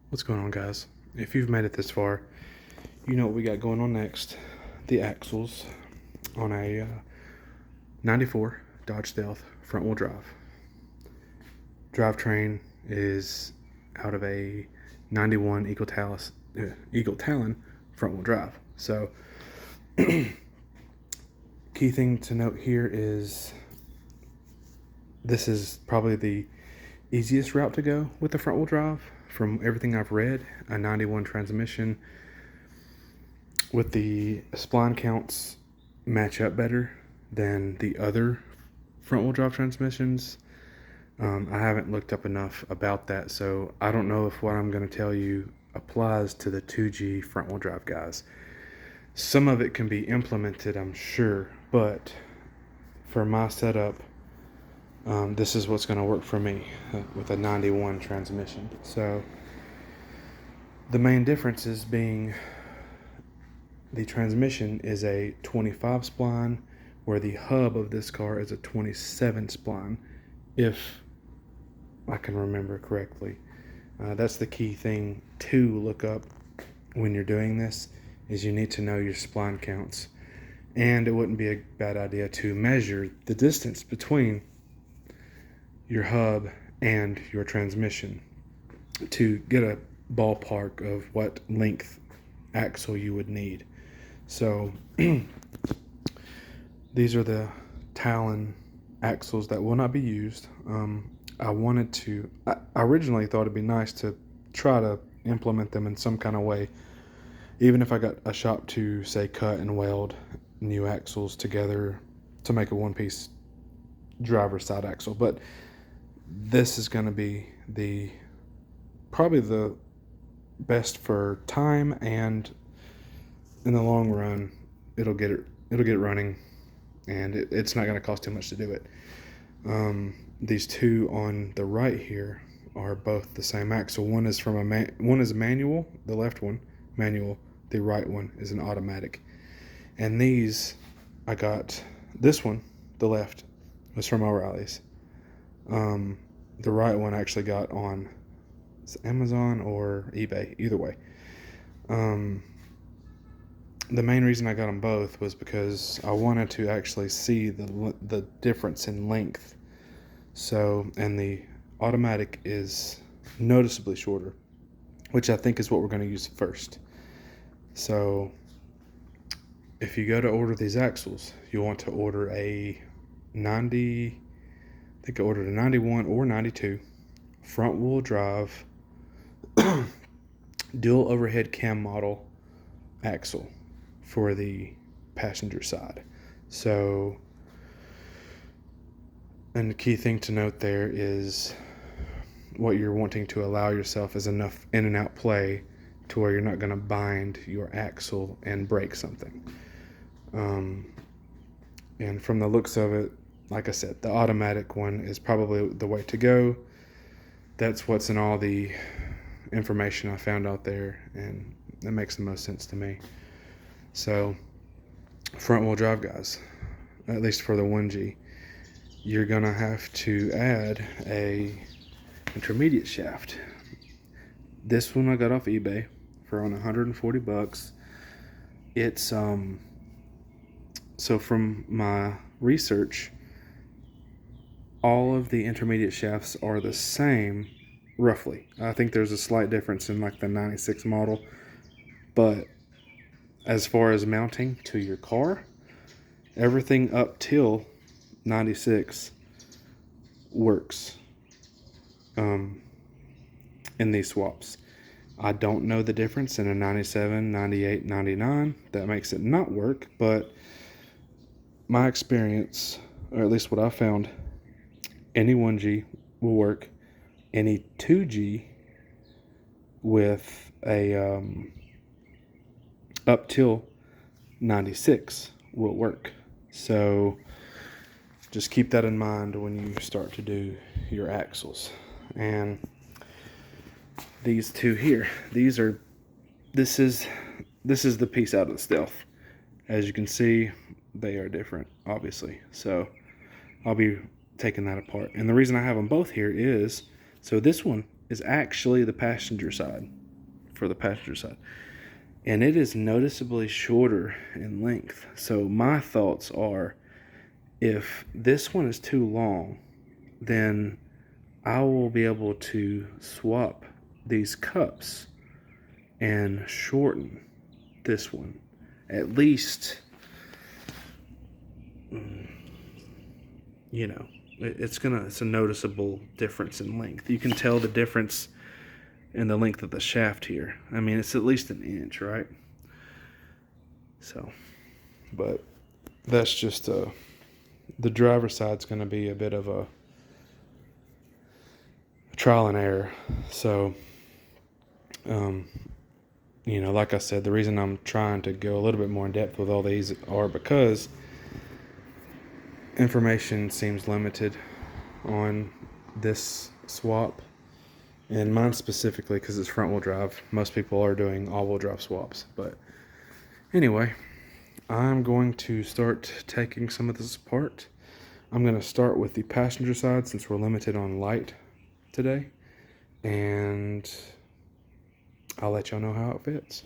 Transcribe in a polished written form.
What's going on, guys? If you've made it this far, you know what we got going on next. The axles on a 94 Dodge Stealth front wheel drive. Drivetrain is out of a 91 Eagle Talon front wheel drive. So, key thing to note here is this is probably the easiest route to go with the front wheel drive. From everything I've read, a 91 transmission with the spline counts match up better than the other front wheel drive transmissions. I haven't looked up enough about that, so I don't know if what I'm going to tell you applies to the 2G front wheel drive guys. Some of it can be implemented, I'm sure, but for my setup, this is what's going to work for me with a 91 transmission. So the main difference is being the transmission is a 25 spline, where the hub of this car is a 27 spline, if I can remember correctly. That's the key thing to look up when you're doing this, is you need to know your spline counts. And it wouldn't be a bad idea to measure the distance between your hub and your transmission to get a ballpark of what length axle you would need. So these are the Talon axles that will not be used. I originally thought it'd be nice to try to implement them in some kind of way, even if I got a shop to, say, cut and weld new axles together to make a one-piece driver's side axle. But this is going to be probably the best for time, and in the long run it'll get it running, and it's not going to cost too much to do it. These two on the right here are both the same axle. One is one is manual, the left one manual, the right one is an automatic. And these, I got this one, the left, was from O'Reilly's. The right one I actually got on Amazon or eBay, either way. The main reason I got them both was because I wanted to actually see the difference in length. So, and the automatic is noticeably shorter, which I think is what we're going to use first. So if you go to order these axles, you'll want to order a 90, I think I ordered a 91 or 92 front wheel drive dual overhead cam model axle for the passenger side. So, and the key thing to note there is what you're wanting to allow yourself is enough in and out play to where you're not going to bind your axle and break something. And from the looks of it, like I said, the automatic one is probably the way to go. That's what's in all the information I found out there, and that makes the most sense to me. So, front wheel drive guys, at least for the 1G, you're gonna have to add a intermediate shaft. This one I got off eBay for around 140 bucks. It's so from my research, all of the intermediate shafts are the same, roughly. I think there's a slight difference in like the 96 model, but as far as mounting to your car, everything up till 96 works in these swaps. I don't know the difference in a 97, 98, 99 that makes it not work, but my experience, or at least what I found, any 1G will work. Any 2G with a up till 96 will work. So just keep that in mind when you start to do your axles. And these two here, this is the piece out of the Stealth. As you can see, they are different, obviously. So I'll be taking that apart. And the reason I have them both here is, so this one is actually the passenger side. for the passenger side. And it is noticeably shorter in length. So my thoughts are, if this one is too long, then I will be able to swap these cups and shorten this one. At least, you know, it's a noticeable difference in length. You can tell the difference in the length of the shaft here. I mean, it's at least an inch, right? So, but that's just the driver's side's going to be a bit of a trial and error. So, you know, like I said, the reason I'm trying to go a little bit more in depth with all these are because information seems limited on this swap, and mine specifically because it's front wheel drive. Most people are doing all wheel drive swaps, but anyway, I'm going to start taking some of this apart. I'm going to start with the passenger side since we're limited on light today, and I'll let y'all know how it fits.